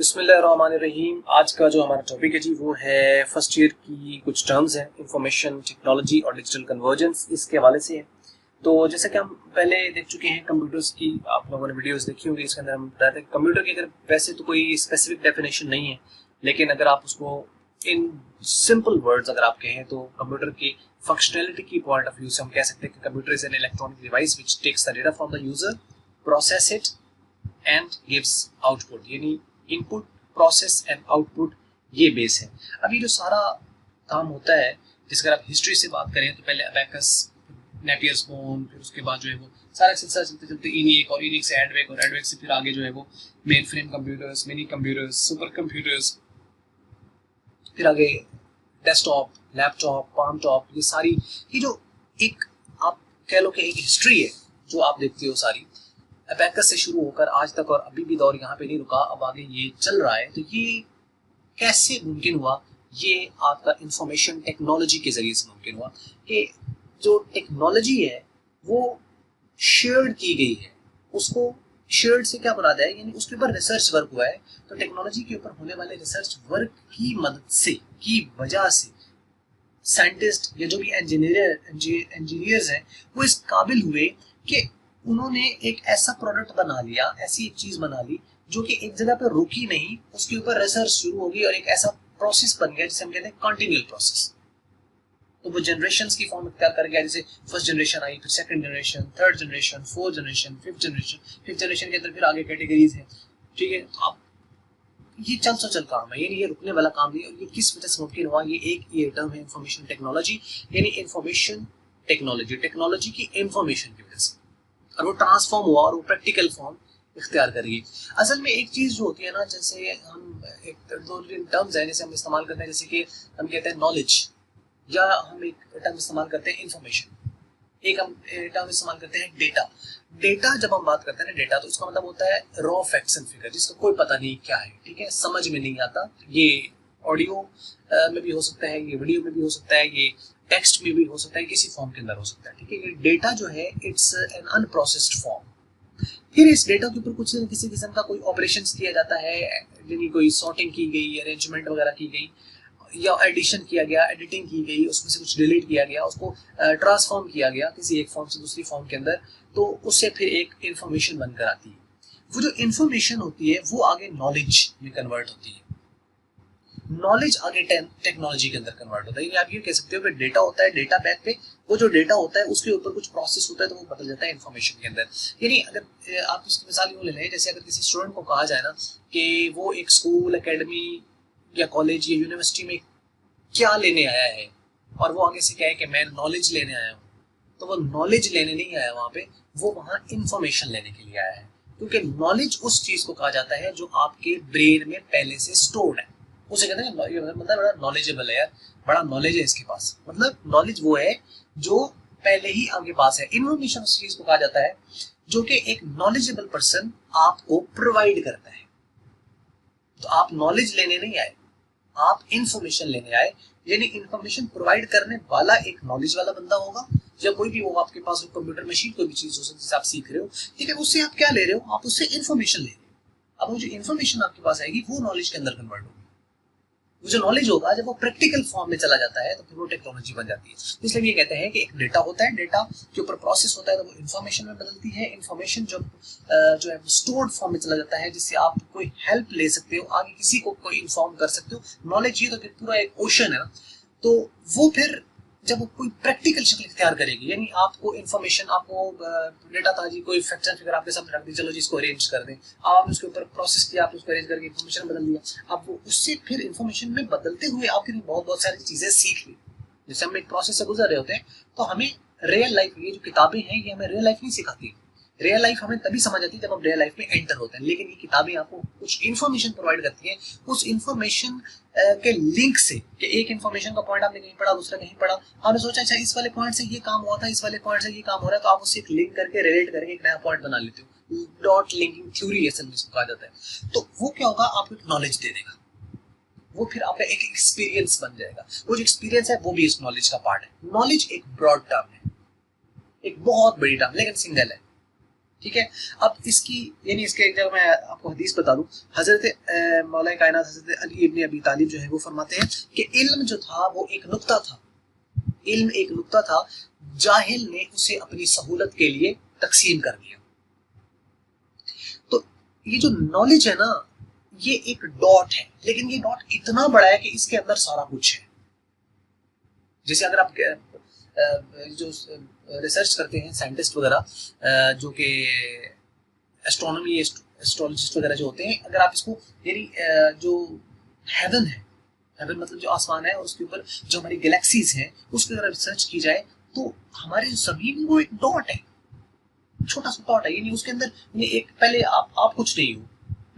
बिस्मिल्लाहिर्रहमानिर्रहीम। आज का जो हमारा टॉपिक है जी वो है फर्स्ट ईयर की कुछ टर्म्स हैं, इंफॉर्मेशन टेक्नोलॉजी और डिजिटल कन्वर्जेंस, इसके हवाले से है। तो जैसे कि हम पहले देख चुके हैं कंप्यूटर्स की, आप लोगों ने वीडियोस देखी होंगी, इसके अंदर हम बताते हैं कंप्यूटर की अगर वैसे तो कोई स्पेसिफिक डेफिनेशन नहीं है, लेकिन अगर आप उसको इन सिंपल वर्ड्स अगर आप कहें तो कंप्यूटर की फंक्शनैलिटी की पॉइंट ऑफ व्यू से हम कह सकते हैं कि computer is an electronic device which takes the data from the user, process it and gives output, यानी इनपुट, प्रोसेस एंड आउटपुट, ये बेस है। अब ये जो सारा काम होता है, जिसका अगर आप हिस्ट्री से बात करें तो पहले अबैकस, नेपियर्स बोन, फिर उसके बाद जो है वो सारा सिलसिला चलते चलते इनिक, और इनिक से एडवेक, और एडवेक से फिर आगे जो है वो main frame computers, mini computers, super computers, फिर आगे डेस्कटॉप, लैपटॉप, पाम टॉप, ये सारी, ये जो एक आप कह लो कि एक हिस्ट्री है जो आप देखते हो सारी अबैकस से शुरू होकर आज तक, और अभी भी दौर यहाँ पे नहीं रुका, अब आगे ये चल रहा है। तो ये कैसे मुमकिन हुआ? ये आपका इंफॉर्मेशन टेक्नोलॉजी के जरिए से मुमकिन हुआ कि जो टेक्नोलॉजी है वो शेयर्ड की गई है। उसको शेयर्ड से क्या मुराद है, यानी उसके ऊपर रिसर्च वर्क हुआ है। तो टेक्नोलॉजी के ऊपर होने वाले रिसर्च वर्क की मदद से, की वजह से साइंटिस्ट या जो भी इंजीनियर्स हैं वो इस काबिल हुए कि उन्होंने एक ऐसा प्रोडक्ट बना लिया, ऐसी एक चीज बना ली जो कि एक जगह पर रुकी नहीं, उसके ऊपर रिसर्च शुरू हो गई और एक ऐसा प्रोसेस बन गया जिसे हम कहते हैं कॉन्टिन्यूअल प्रोसेस। तो वो जनरेशंस की फॉर्म इख्तियार कर गया, जैसे फर्स्ट जनरेशन आई, फिर second generation, third generation, fourth generation, fifth generation के अंदर फिर आगे कैटेगरीज हैं। ठीक है, तो अब ये चल काम है, यानी ये रुकने वाला काम नहीं है। और ये किस वजह से मुमकिन हुआ? ये टर्म है इंफॉर्मेशन टेक्नोलॉजी, यानी इंफॉर्मेशन टेक्नोलॉजी, टेक्नोलॉजी की इंफॉर्मेशन की वजह से, और वो ट्रांसफॉर्म हुआ और वो प्रैक्टिकल फॉर्म इख्तियार करेगी। असल में एक चीज जो होती है ना, जैसे हम एक दो टर्म्स हैं जैसे हम इस्तेमाल करते हैं, जैसे कि हम कहते हैं नॉलेज, या हम एक टर्म इस्तेमाल करते हैं इंफॉर्मेशन, एक हम टर्म इस्तेमाल करते हैं डेटा। डेटा जब हम बात करते हैं ना डेटा, तो उसका मतलब होता है रॉ फैक्ट्स एंड फिगर, जिसका कोई पता नहीं क्या है, ठीक है, समझ में नहीं आता। ये ऑडियो में भी हो सकता है, ये वीडियो में भी हो सकता है, ये टेक्स्ट में भी हो सकता है, किसी फॉर्म के अंदर हो सकता है। ठीक है, ये डेटा जो है इट्स एन अनप्रोसेस्ड फॉर्म। फिर इस डेटा के ऊपर कुछ किसी किस्म का कोई ऑपरेशंस किया जाता है, यानी कोई सॉर्टिंग की गई, अरेंजमेंट वगैरह की गई, या एडिशन किया गया, एडिटिंग की गई, उसमें से कुछ डिलीट किया गया, उसको ट्रांसफॉर्म किया गया किसी एक फॉर्म से दूसरी फॉर्म के अंदर, तो उससे फिर एक इंफॉर्मेशन बनकर आती है। वो जो इंफॉर्मेशन होती है वो आगे नॉलेज में कन्वर्ट होती है, नॉलेज आगे टेक्नोलॉजी के अंदर कन्वर्ट होता है। यानी आप ये कह सकते हो कि डेटा होता है, डेटा बैक पे वो जो डेटा होता है उसके ऊपर कुछ प्रोसेस होता है, तो वो बदल जाता है इंफॉर्मेशन के अंदर। यानी अगर आप इसकी मिसाल यूँ ले लें, जैसे अगर किसी स्टूडेंट को कहा जाए ना कि वो एक स्कूल, एकेडमी या कॉलेज या यूनिवर्सिटी में क्या लेने आया है, और वो आगे से क्या है कि मैं नॉलेज लेने आया हूँ, तो वो नॉलेज लेने नहीं आया वहाँ पे, वो वहाँ इंफॉर्मेशन लेने के लिए आया है। क्योंकि नॉलेज उस चीज को कहा जाता है जो आपके ब्रेन में पहले से स्टोर्ड है, उसे कहते हैं मतलब बड़ा नॉलेजेबल है यार, बड़ा नॉलेज है इसके पास। मतलब नॉलेज वो है जो पहले ही आपके पास है। इन्फॉर्मेशन उस चीज को कहा जाता है जो कि एक नॉलेजेबल पर्सन आपको प्रोवाइड करता है। तो आप नॉलेज लेने नहीं आए, आप इंफॉर्मेशन लेने आए, यानी इंफॉर्मेशन प्रोवाइड करने वाला एक नॉलेज वाला बंदा होगा, या कोई भी होगा आपके पास, कंप्यूटर मशीन, कोई भी चीज हो सकती है जिसे आप सीख रहे हो, ठीक है, उससे आप क्या ले रहे हो? आप उससे इंफॉर्मेशन ले रहे हो। अब वो जो इंफॉर्मेशन आपके पास आएगी वो नॉलेज के अंदर कन्वर्ट होगी। वो जो नॉलेज होगा जब वो प्रैक्टिकल फॉर्म में चला जाता है तो फिर वो टेक्नोलॉजी बन जाती है। तो इसलिए ये कहते हैं कि एक डेटा होता है, डेटा के ऊपर प्रोसेस होता है तो वो इन्फॉर्मेशन में बदलती है। इन्फॉर्मेशन जब जो है स्टोर्ड फॉर्म में चला जाता है, जिससे आप कोई हेल्प ले सकते हो, आगे किसी को कोई इन्फॉर्म कर सकते हो। नॉलेज ये तो फिर पूरा एक ओशन है ना, तो वो फिर जब कोई प्रैक्टिकल शक्ल इख्तियार करेगी, यानी आपको इन्फॉर्मेशन, आपको डेटा था जी, कोई फैक्ट फिगर आपके सामने रख दी, चलो जी इसको अरेंज कर दें, आपने उसके ऊपर प्रोसेस किया, आपने उसको अरेंज करके इन्फॉर्मेशन बदल दिया। अब वो उससे फिर इन्फॉर्मेशन में बदलते हुए आपने बहुत बहुत सारी चीजें सीख ली। जैसे हम एक प्रोसेस से गुजर रहे होते हैं, तो हमें रियल लाइफ, ये जो किताबें हैं ये हमें रियल लाइफ नहीं सिखाती। रियल लाइफ हमें तभी समझ आती है जब हम रियल लाइफ में एंटर होते हैं, लेकिन ये किताबें आपको कुछ इन्फॉर्मेशन प्रोवाइड करती हैं। उस इन्फॉर्मेशन के लिंक से, कि एक इन्फॉर्मेशन का पॉइंट आपने कहीं पढ़ा, दूसरा कहीं पढ़ा, आपने सोचा अच्छा इस वाले पॉइंट से ये काम हुआ था, इस वाले पॉइंट से ये काम हो रहा है, तो आप उससे एक लिंक करके, रिलेट करके एक नया पॉइंट बना लेते हो। डॉट लिंकिंग थ्योरी असल में इसको कहा जाता है। तो वो क्या होगा, आपको एक नॉलेज दे देगा, वो फिर आपका एक एक्सपीरियंस बन जाएगा। वो जो एक्सपीरियंस है वो भी इस नॉलेज का पार्ट है। नॉलेज एक ब्रॉड टर्म है, एक बहुत बड़ी टर्म, लेकिन सिंगल है। ठीक है। अब इसकी यानी इसके एक जगह मैं आपको हदीस बता दूं, हजरत मौला कायनात हजरत अली इब्न अबी तालिब जो है वो फरमाते हैं कि इल्म जो था वो एक नुक्ता था, इल्म एक नुक्ता था, जाहिल ने उसे अपनी सहूलत के लिए तकसीम कर दिया। तो ये जो नॉलेज है ना, ये एक डॉट है, लेकिन ये डॉट इतना बड़ा है कि इसके अंदर सारा कुछ है। जैसे अगर आप जो रिसर्च करते हैं साइंटिस्ट वगैरह जो कि एस्ट्रोनॉमी एस्ट्रोलॉजिस्ट वगैरह जो होते हैं, अगर आप इसको यानी जो हेवन है, हेवन मतलब जो आसमान है और उसके ऊपर जो हमारी गैलेक्सीज हैं उसकी अगर रिसर्च की जाए तो हमारे सभी में वो एक डॉट है, छोटा सा डॉट है। यानी उसके अंदर एक पहले आप कुछ नहीं हो,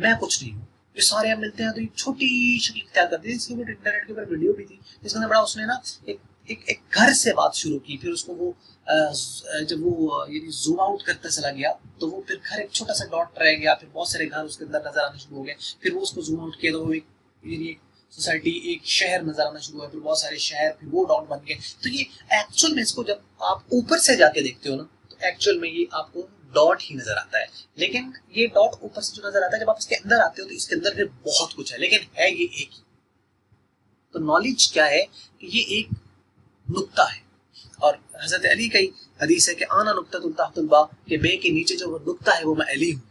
मैं कुछ नहीं हूँ, ये सारे हम मिलते हैं तो एक छोटी शक्ल इख्तियार करते हैं। इसके ऊपर इंटरनेट के ऊपर वीडियो भी थी जिसके अंदर बड़ा उसने ना एक घर से बात शुरू की, फिर उसको वो जब वो यानी जूम आउट करता चला गया तो वो फिर घर एक छोटा सा डॉट रह गया, फिर बहुत सारे घर उसके अंदर नजर आना शुरू हो गए, फिर वो उसको जूम आउट किया तो वो एक यानी सोसाइटी एक शहर नजर आना शुरू हुआ, फिर बहुत सारे शहर, फिर वो डॉट बन गए। तो ये एक्चुअल में इसको जब आप ऊपर से जाके देखते हो ना तो एक्चुअल में ये आपको डॉट ही नजर आता है, लेकिन ये डॉट ऊपर से जो नजर आता है जब आप इसके अंदर आते हो तो इसके अंदर फिर बहुत कुछ है, लेकिन है ये एक ही। तो नॉलेज क्या है कि ये एक नुक्ता है, और हजरत अली का हदीस है कि आना नुक्ततुल तहतुल बा, के बे के नीचे जो नुक्ता है वो मैं अली हूँ।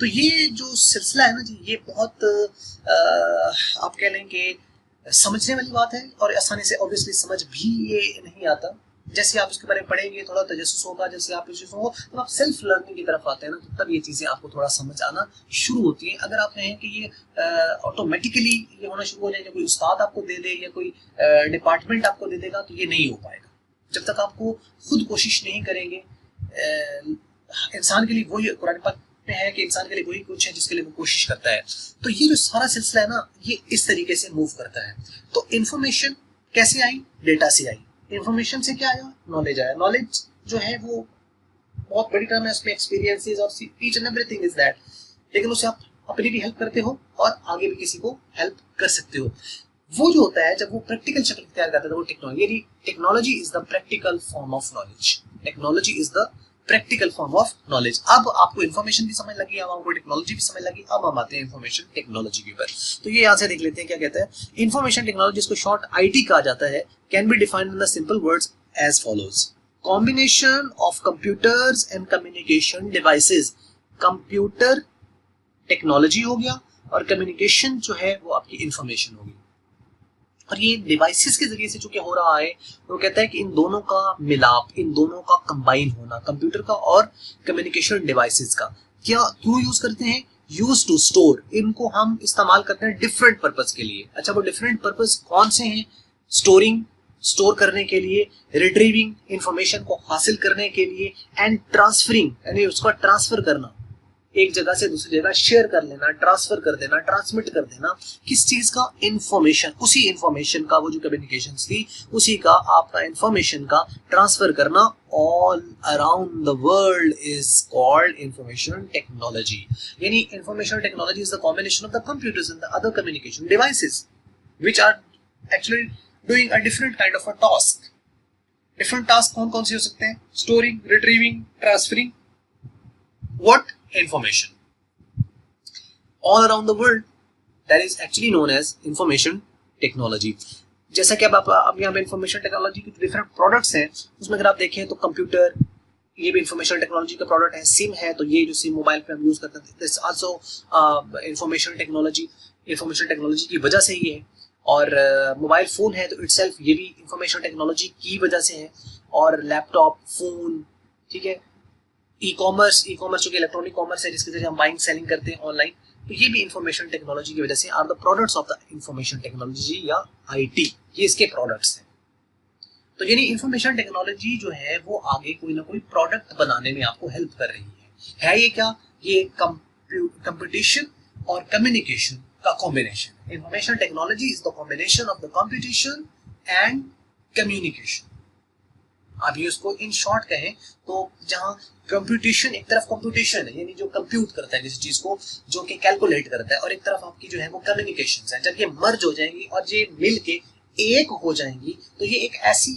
तो ये जो सिलसिला है ना जी, ये बहुत आप कह लें कि समझने वाली बात है, और आसानी से ऑब्वियसली समझ भी ये नहीं आता। जैसे आप इसके बारे में पढ़ेंगे, थोड़ा तजस्सुस होगा, जैसे आप इस हो तो आप सेल्फ लर्निंग की तरफ आते हैं ना, तो तब ये चीजें आपको थोड़ा समझ आना शुरू होती हैं। अगर आप कहें कि ये ऑटोमेटिकली ये होना शुरू हो जाए, कोई उस्ताद आपको दे दे या कोई डिपार्टमेंट आपको दे देगा, तो ये नहीं हो पाएगा जब तक आपको खुद कोशिश नहीं करेंगे। इंसान के लिए वही कुरान पाक में है कि इंसान के लिए वही कुछ है जिसके लिए वो कोशिश करता है। तो ये जो सारा सिलसिला है ना, ये इस तरीके से मूव करता है। तो इंफॉर्मेशन कैसे आई? डेटा से आई। इंफॉर्मेशन से क्या आया? नॉलेज आया। नॉलेज जो है वो बहुत बड़ी टर्म है, उसमें एक्सपीरियंसेस और each and everything is that, लेकिन उसे आप अपनी भी हेल्प करते हो और आगे भी किसी को हेल्प कर सकते हो। वो जो होता है जब वो प्रैक्टिकल शक्ल इख्तियार करता है तो वो technology, technology is the practical form of knowledge, technology is the practical form of knowledge. अब आपको इन्फॉर्मेशन भी समझ लगी, अब आपको टेक्नोलॉजी भी समझ लगी, अब हम आते हैं इन्फॉर्मेशन टेक्नोलॉजी के ऊपर। तो ये यहाँ से देख लेते हैं क्या कहता है। इन्फॉर्मेशन टेक्नोलॉजी, जिसको शॉर्ट आईटी कहा जाता है, can be defined in the simple words as follows: combination of computers and communication devices. Computer technology हो गया और कम्युनिकेशन जो है वो आपकी इंफॉर्मेशन होगी। और ये डिवाइसेस के जरिए से जो क्या हो रहा है, वो कहता है कि इन दोनों का मिलाप, इन दोनों का कंबाइन होना, कंप्यूटर का और कम्युनिकेशन डिवाइसेस का। क्या क्यों यूज करते हैं? यूज टू स्टोर, इनको हम इस्तेमाल करते हैं डिफरेंट पर्पस के लिए। अच्छा, वो डिफरेंट पर्पस कौन से हैं? स्टोरिंग, स्टोर करने के लिए, रिट्रीविंग, इंफॉर्मेशन को हासिल करने के लिए, एंड ट्रांसफरिंग, यानी उसको ट्रांसफर करना, एक जगह से दूसरी जगह शेयर कर लेना, ट्रांसफर कर देना, ट्रांसमिट कर देना। किस चीज का? इंफॉर्मेशन। उसी इंफॉर्मेशन का, वो जो कम्युनिकेशन थी उसी का, आपका इंफॉर्मेशन का ट्रांसफर करना all around the world is called information technology. यानी information technology is the combination of the computers and the other communication devices which are actually doing a different kind of a task. Different task कौन कौन से हो सकते हैं? Storing, retrieving, transferring what information all around the world, that is actually known as information technology। जैसा कि अब यहाँ पे इंफॉर्मेशन टेक्नोलॉजी के डिफरेंट प्रोडक्ट्स हैं, उसमें अगर आप देखें तो कंप्यूटर, ये भी इंफॉर्मेशन टेक्नोलॉजी का प्रोडक्ट है। सिम है, तो ये जो सिम मोबाइल पे हम यूज करते हैं, this also information technology, information technology की वजह से ही है। और मोबाइल फोन है तो इटसेल्फ ये भी इंफॉर्मेशन टेक्नोलॉजी की वजह से है। और लैपटॉप, फोन, ठीक है, ई कॉमर्स जो कि इलेक्ट्रॉनिक कॉमर्स है जिसके जरिए हम बाइंग सेलिंग करते हैं ऑनलाइन, तो ये भी इंफॉर्मेशन टेक्नोलॉजी की वजह से are the products of the information technology या आईटी, ये इसके प्रोडक्ट्स हैं। तो यानी इंफॉर्मेशन टेक्नोलॉजी जो है वो आगे कोई ना कोई प्रोडक्ट बनाने में आपको हेल्प कर रही है। ये क्या? ये कंपटीशन और कम्युनिकेशन का combination. Information technology is the combination of the competition and communication. अभी उसको इन शॉर्ट कहें तो जहां कंप्यूटेशन, एक तरफ कंप्यूटेशन है यानी जो कंप्यूट करता है किसी चीज को, जो कि कैलकुलेट करता है, और एक तरफ आपकी जो है वो कम्युनिकेशन है। जब ये मर्ज हो जाएंगी और ये मिल के एक हो जाएंगी तो ये एक ऐसी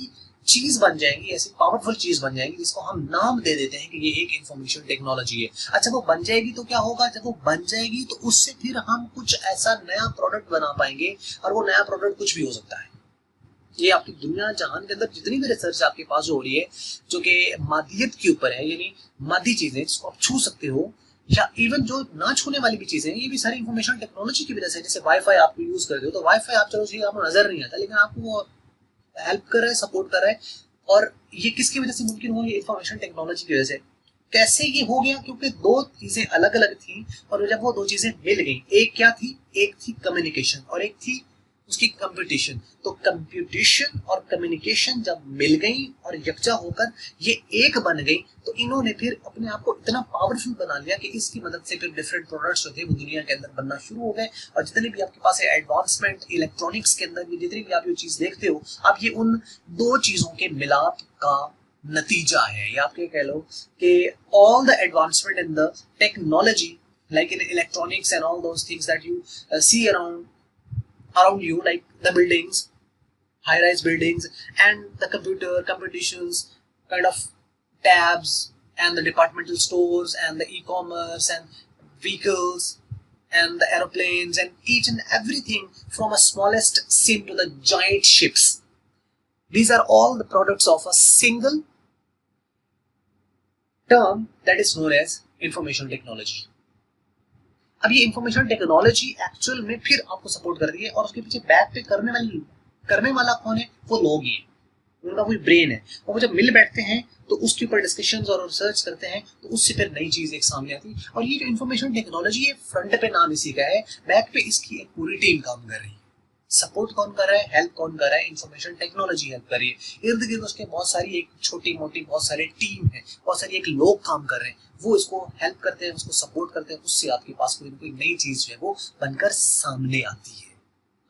चीज बन जाएंगी, ऐसी पावरफुल चीज बन जाएंगी जिसको हम नाम दे देते हैं कि ये एक इंफॉर्मेशन टेक्नोलॉजी है। अच्छा, वो बन जाएगी तो क्या होगा, जब वो बन जाएगी तो उससे फिर हम कुछ ऐसा नया प्रोडक्ट बना पाएंगे, और वो नया प्रोडक्ट कुछ भी हो सकता है। ये आपकी दुनिया जहान के अंदर जितनी भी रिसर्च आपके पास हो रही है जो कि मादियत के ऊपर है, यानी मादी चीजें जिसको आप छू सकते हो, या इवन जो ना छूने वाली भी चीजें, ये भी सारी इंफॉर्मेशन टेक्नोलॉजी की वजह से। जैसे वाईफाई आप यूज करते हो, तो वाईफाई आप चलो ठीक आपको नजर नहीं आता, लेकिन आपको वो हेल्प कर रहा है, सपोर्ट कर रहा है। और ये किसकी वजह से मुमकिन हुआ, ये इंफॉर्मेशन टेक्नोलॉजी की वजह से। कैसे ये हो गया, क्योंकि दो चीजें अलग अलग थी, और जब वो दो चीजें मिल गई, एक क्या थी, एक थी कम्युनिकेशन और एक थी उसकी कंप्यूटेशन। तो कंप्यूटेशन और कम्युनिकेशन जब मिल गई और यकजा होकर ये एक बन गई, तो इन्होंने फिर अपने आप को इतना पावरफुल बना लिया कि इसकी मदद से फिर डिफरेंट प्रोडक्ट्स जो थे वो दुनिया के अंदर बनना शुरू हो गए। और जितने भी आपके पास है एडवांसमेंट इलेक्ट्रॉनिक्स के अंदर भी, जितनी भी आप ये चीज देखते हो, आप ये उन दो चीजों के मिलाप का नतीजा है। या आप क्या कह लो कि all the advancement in the technology, like in electronics and all those things that you see around you, like the buildings, high-rise buildings, and the computations, kind of tabs, and the departmental stores, and the e-commerce, and vehicles, and the aeroplanes, and each and everything from a smallest sim to the giant ships. These are all the products of a single term that is known as information technology. अब ये information technology actual में फिर आपको support कर रही है, और उसके पीछे बैक पे करने वाला कौन है, वो लोग ही हैं, उनका कोई ब्रेन है। और वो जब मिल बैठते हैं तो उसके ऊपर डिस्कशंस और रिसर्च करते हैं, तो उससे फिर नई चीज एक सामने आती है। और ये जो इंफॉर्मेशन टेक्नोलॉजी है, फ्रंट पे नाम इसी का है, बैक पे इसकी एक पूरी टीम काम कर रही है। सपोर्ट कौन कर रहा है, हेल्प कौन कर रहा है, इंफॉर्मेशन टेक्नोलॉजी हेल्प कर रही है। इर्द गिर्द उसके बहुत सारी एक छोटी मोटी बहुत सारी टीम है, बहुत सारी एक लोग काम कर रहे हैं, वो इसको हेल्प करते हैं, उसको सपोर्ट करते हैं, उससे आपके पास कोई ना कोई नई चीज जो है वो बनकर सामने आती है।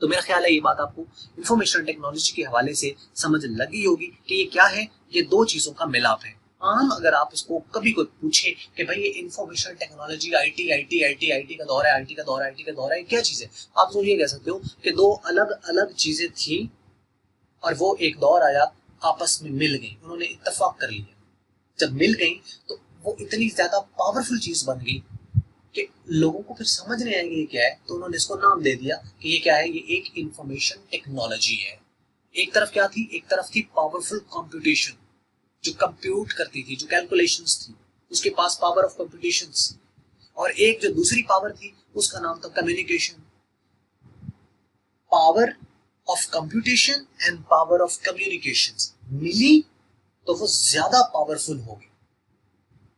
तो मेरा ख्याल है ये बात आपको इंफॉर्मेशन टेक्नोलॉजी के हवाले से समझ लगी होगी कि ये क्या है, ये दो चीजों का मिलाप है। आम अगर आप इसको कभी कोई पूछे कि भाई ये इंफॉर्मेशन टेक्नोलॉजी, आईटी का दौर है, आईटी का दौर है, क्या चीज है, आप तो ये कह सकते हो कि दो अलग अलग चीजें थी और वो एक दौर आया, आपस में मिल गई, उन्होंने इत्तेफाक कर लिया। जब मिल गई तो वो इतनी ज्यादा पावरफुल चीज बन गई कि लोगों को फिर समझ नहीं आएगी ये क्या है, तो उन्होंने इसको नाम दे दिया कि ये क्या है, ये एक इंफॉर्मेशन टेक्नोलॉजी है। एक तरफ क्या थी, एक तरफ थी पावरफुल कंप्यूटेशन, जो कंप्यूट करती थी, जो कैलकुलेशंस थी, उसके पास पावर ऑफ कंप्यूटेशंस। और एक जो दूसरी पावर थी उसका नाम था communication. Power of computation and power of communications मिली तो वो ज्यादा पावरफुल हो गई।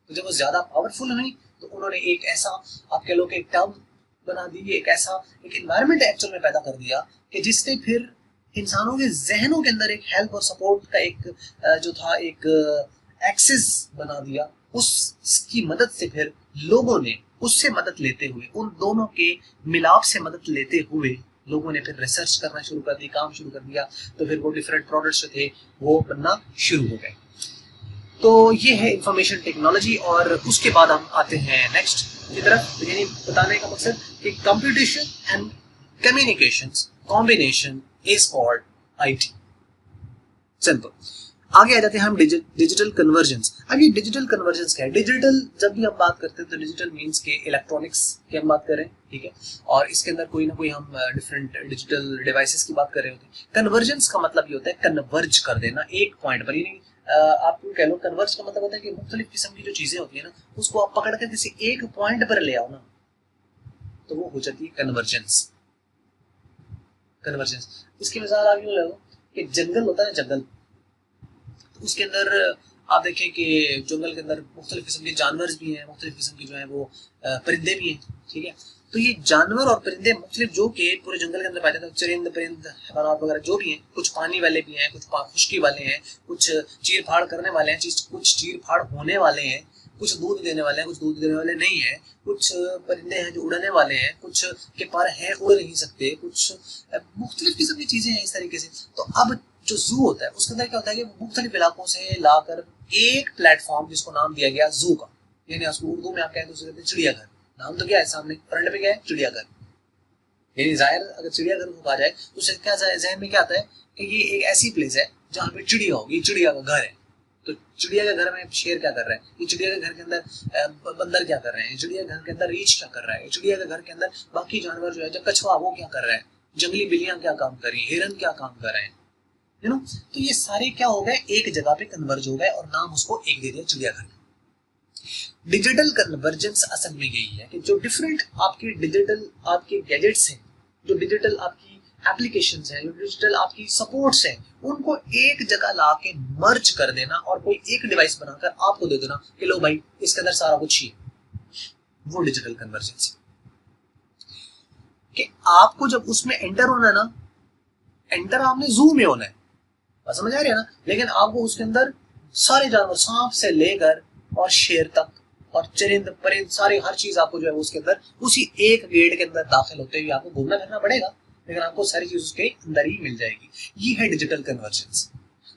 तो जब वो ज्यादा पावरफुल हुई तो उन्होंने एक ऐसा, आप कह लो कि एक टर्म बना दी, एक ऐसा एक एनवायरनमेंट एक्चुअल में पैदा कर दिया कि जिसने फिर इंसानों के जहनों के अंदर एक हेल्प और सपोर्ट का एक जो था एक एक्सेस बना दिया। उसकी मदद से फिर लोगों ने उससे मदद लेते हुए, उन दोनों के मिलाप से मदद लेते हुए लोगों ने फिर रिसर्च करना शुरू कर दी, काम शुरू कर दिया। तो फिर वो डिफरेंट प्रोडक्ट्स जो थे वो बनना शुरू हो गए। तो ये है इंफॉर्मेशन टेक्नोलॉजी। और उसके बाद हम आते हैं नेक्स्ट की तरफ, यानी बताने का मकसद कि computation and communications combination is called IT. Simple. आगे आ जाते हैं हम डिजिटल कन्वर्जेंस। अब ये डिजिटल कन्वर्जेंस क्या है? डिजिटल जब भी हम बात करते हैं तो डिजिटल मींस के इलेक्ट्रॉनिक्स की हम बात कर रहे हैं, ठीक है, और इसके अंदर कोई ना कोई हम डिफरेंट डिजिटल डिवाइसेस की बात कर रहे होते हैं। कन्वर्जेंस का मतलब ये होता है कन्वर्ज कर देना एक पॉइंट पर, यानी आप कह लो कन्वर्ज का मतलब होता है कि मुख्तलिफ किस्म की जो चीजें होती है ना, उसको आप पकड़ कर किसी एक पॉइंट पर ले आओ ना, तो वो हो जाती है कन्वर्जेंस। कन्वर्जेंस इसकी मिसाल आप यूं ले लो कि जंगल होता है, जंगल, तो उसके अंदर आप देखें कि जंगल के अंदर मुख्तलिफ किस्म के जानवर भी हैं, मुख्तलिफ किस्म के जो है वो परिंदे भी हैं, ठीक है। तो ये जानवर और परिंदे मुख्तलिफ जो के पूरे जंगल के अंदर पाए जाते हैं, चरिंद परिंद हैवानात वगैरह जो भी हैं, कुछ पानी वाले भी हैं, कुछ खुश्की वाले हैं, कुछ चीर फाड़ करने वाले हैं, कुछ चीर फाड़ होने वाले हैं, कुछ दूध देने वाले हैं, कुछ दूध देने वाले नहीं है, कुछ परिंदे हैं जो उड़ने वाले हैं, कुछ के पर हैं उड़ नहीं सकते, कुछ मुख्तलिफ किस्म की चीजें हैं इस तरीके से। तो अब जो जू होता है उसके अंदर क्या होता है कि मुख्तलिफ इलाकों से लाकर एक प्लेटफॉर्म जिसको नाम दिया गया जू का, यानी उसको उर्दू में आप कहें तो उसे कहते हैं चिड़ियाघर। नाम तो क्या है, सामने फ्रंट पे क्या है, चिड़ियाघर। यानी जाहिर अगर चिड़ियाघर को कहा जाए तो उससे क्या जहन में क्या आता है कि ये एक ऐसी प्लेस है जहाँ पे चिड़िया होगी, चिड़िया का घर है, तो चिड़िया के घर में शेर क्या कर रहा है, ये चिड़िया के घर के अंदर बंदर क्या कर रहे हैं, चिड़िया के घर के अंदर रीछ क्या कर रहा है, चिड़िया के घर के अंदर बाकी जानवर जो है, जब कछुआ वो क्या कर रहा है, जंगली बिल्लियां क्या काम कर रही है, हिरन क्या काम कर रहे हैं, यू नो। तो ये सारे क्या हो गए, एक जगह पे कन्वर्ज हो गए और नाम उसको एक दे दिया, चिड़ियाघर। डिजिटल कन्वर्जेंस असल में यही है कि जो डिफरेंट आपके डिजिटल आपके गैजेट्स हैं, जो डिजिटल आपकी एप्लीकेशंस हैं, जो डिजिटल आपकी सपोर्ट्स हैं, उनको एक जगह ला के मर्ज कर देना और कोई एक डिवाइस बनाकर आपको दे देना कि लो भाई इसके अंदर सारा कुछ ही है, वो डिजिटल कन्वर्जेंस। कि आपको जब उसमें एंटर होना है ना, एंटर आपने जूम में होना है, समझ आ रही है ना, लेकिन आपको उसके अंदर सारे जानवर, सांप से लेकर और शेर तक और चरिंद परिंद सारे हर चीज आपको जो है उसके अंदर उसी एक गेट के अंदर दाखिल होते हुए आपको घूमना फिरना पड़ेगा, लेकिन आपको सारी चीज उसके अंदर ही मिल जाएगी। ये है डिजिटल कन्वर्जेंस।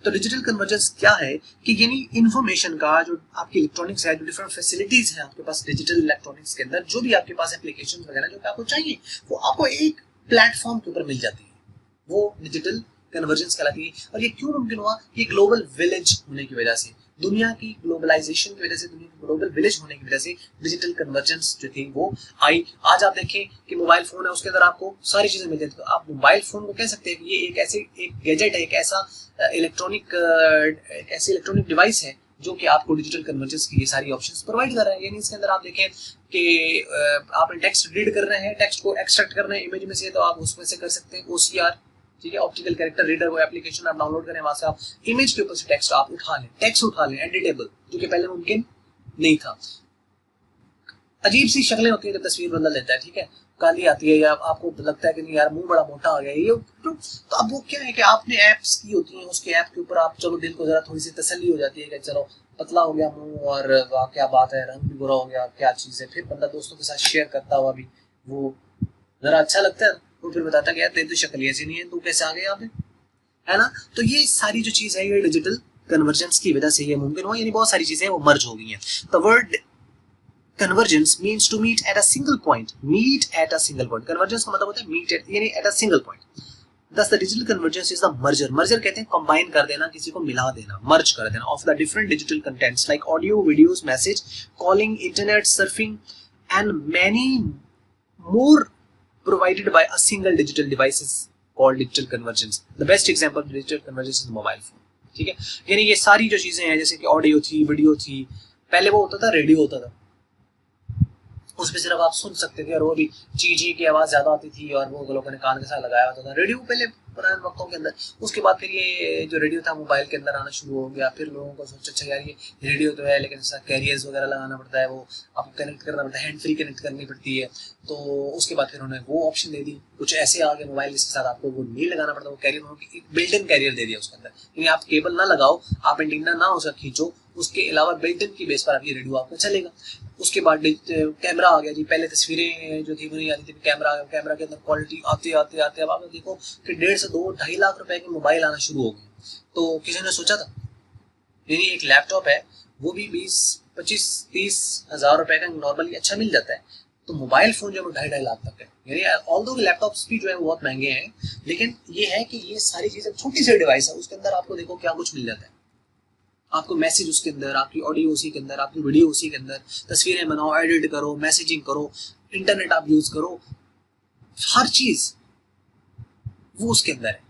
तो डिजिटल कन्वर्जेंस क्या है कि यानी इंफॉर्मेशन का जो आपकी इलेक्ट्रॉनिक्स है, जो डिफरेंट फैसिलिटीज है आपके पास डिजिटल इलेक्ट्रॉनिक्स के अंदर, जो भी आपके पास एप्लीकेशन वगैरह जो आपको चाहिए वो आपको एक प्लेटफॉर्म के ऊपर मिल जाती है, वो डिजिटल कन्वर्जेंस कहलाती है। और ये क्यों मुमकिन हुआ, ये ग्लोबल विलेज होने की वजह से, दुनिया की ग्लोबलाइजेशन की वजह से, दुनिया की ग्लोबल विलेज होने की वजह से डिजिटल कन्वर्जेंस जो थी वो आई। आज आप देखें कि मोबाइल फोन है, उसके अंदर आपको सारी चीजें मिल जाती है। तो आप मोबाइल फोन को कह सकते हैं कि ये एक ऐसे एक गैजेट है, एक ऐसा इलेक्ट्रॉनिक डिवाइस है जो कि आपको डिजिटल कन्वर्जेंस की ये सारी ऑप्शंस प्रोवाइड कर रहा है। यानी इसके अंदर आप देखें कि आप टेक्स्ट रीड कर रहे हैं, टेक्स्ट को एक्सट्रैक्ट कर रहे हैं इमेज में से, तो आप उसमें से कर सकते हैं OCR, ठीक है, ऑप्टिकल कैरेक्टर रीडर, वो एप्लीकेशन आप डाउनलोड करें, वहां से आप इमेज के ऊपर से टेक्स्ट आप उठा लें, एडिटेबल, जो कि पहले मुमकिन नहीं था। अजीब सी शक्लें होती है जब तस्वीर बदल लेता है, ठीक है, काली आती है या आपको लगता है कि नहीं यार मुंह बड़ा मोटा आ गया ये, तो अब वो क्या है कि आपने एप्स की होती है, उसके ऐप के ऊपर आप चलो दिल को जरा थोड़ी सी तसल्ली हो जाती है कि चलो पतला हो गया मुंह और वाह क्या बात है, रंग भी बुरा हो गया, क्या चीज है, फिर बंदा दोस्तों के साथ शेयर करता हुआ भी वो जरा अच्छा लगता है, वो फिर बताता है तेरी तो शक्ल ऐसी नहीं है, तू कैसे आ गया यहाँ पे, है ना। तो ये सारी जो चीज है ये डिजिटल कन्वर्जेंस की वजह से ये मुमकिन हुआ, यानी बहुत सारी चीजें वो मर्ज हो गई हैं। The word convergence means to meet at a single point, convergence का मतलब होता है meet at, यानी at a single point। Thus the digital convergence is the merger कहते हैं combine कर देना, किसी को मिला देना, merge कर देना of the different digital contents like audio, videos, message, calling, internet surfing and many more provided by a single digital device is called digital convergence। The best example of digital convergence is the mobile phone, ठीक है। यानी ये सारी जो चीजें हैं, जैसे कि ऑडियो थी, वीडियो थी, पहले वो होता था रेडियो होता था, उसमें सिर्फ आप सुन सकते थे और वो भी ची की आवाज ज्यादा आती थी और वो लोगों ने कान के साथ लगाया होता था रेडियो पहले पुराने वक्तों के अंदर। उसके बाद फिर ये जो रेडियो था मोबाइल के अंदर आना शुरू हो गया, फिर लोगों को सोचा अच्छा यार ये रेडियो तो है लेकिन कैरियर्स वगैरह लगाना पड़ता है, वो आपको कनेक्ट करना पड़ता है, हैंड फ्री कनेक्ट करनी पड़ती है। तो उसके बाद फिर उन्होंने वो ऑप्शन दे दी, कुछ ऐसे आ गए मोबाइल जिसके साथ आपको वो नहीं लगाना पड़ता, वो कैरियर एक बिल्ट इन कैरियर दे दिया उसके अंदर, यानी आप केबल ना लगाओ, आप एंटीना ना उसका खींचो, उसके अलावा बिल्ट इन की बेस पर आपकी रेडियो आपको चलेगा। उसके बाद कैमरा आ गया जी, पहले तस्वीरें जो थी वो नहीं आती थी, कैमरा के अंदर क्वालिटी आते आते आते अब आप देखो कि 1.5 से 2-2.5 लाख रुपए के मोबाइल आना शुरू हो गए। तो किसी ने सोचा था, यानी एक लैपटॉप है वो भी 20-25-30 हजार रुपए का नॉर्मली अच्छा मिल जाता है, तो मोबाइल फोन जो है 2.5 लाख तक है। यानी ऑल्दो लैपटॉप्स भी जो है बहुत महंगे हैं, लेकिन ये है कि ये सारी चीजें छोटी सी डिवाइस है, उसके अंदर आपको देखो क्या कुछ मिल जाता है, आपको मैसेज उसके अंदर, आपकी ऑडियो उसी के अंदर, आपकी वीडियो उसी के अंदर, तस्वीरें बनाओ, एडिट करो, मैसेजिंग करो, इंटरनेट आप यूज करो, हर चीज वो उसके अंदर है।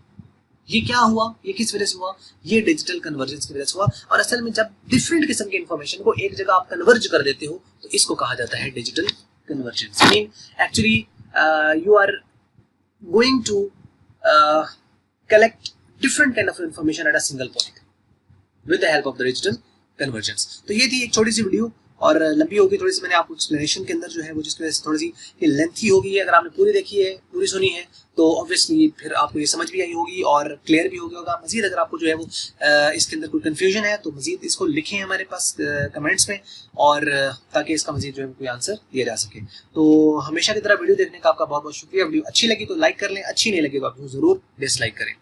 ये क्या हुआ, ये किस वजह से हुआ, ये डिजिटल कन्वर्जेंस की वजह से हुआ। और असल में जब डिफरेंट किस्म की इंफॉर्मेशन को एक जगह आप कन्वर्ज कर देते हो तो इसको कहा जाता है digital convergence. Mean actually you are going to collect different kind of information at a single point with the help of the digital convergence। तो ये थी एक छोटी सी वीडियो और लंबी होगी थोड़ी सी, मैंने आपको एक्सप्लेनेशन के अंदर जो है वो जिसकी वजह से थोड़ी सी ये लेंथी हो गई है। अगर आपने पूरी देखी है, पूरी सुनी है, तो ऑब्वियसली फिर आपको ये समझ भी आई होगी और क्लियर भी हो गया होगा। मजीद अगर आपको जो है वो इसके अंदर कोई कंफ्यूजन है तो मजीद इसको लिखें हमारे पास कमेंट्स में, और ताकि इसका मजीद जो है कोई आंसर दिया जा सके। तो हमेशा की तरह वीडियो देखने का आपका बहुत बहुत शुक्रिया। वीडियो अच्छी लगी तो लाइक कर लें, अच्छी नहीं लगी तो आप जरूर डिसलाइक करें।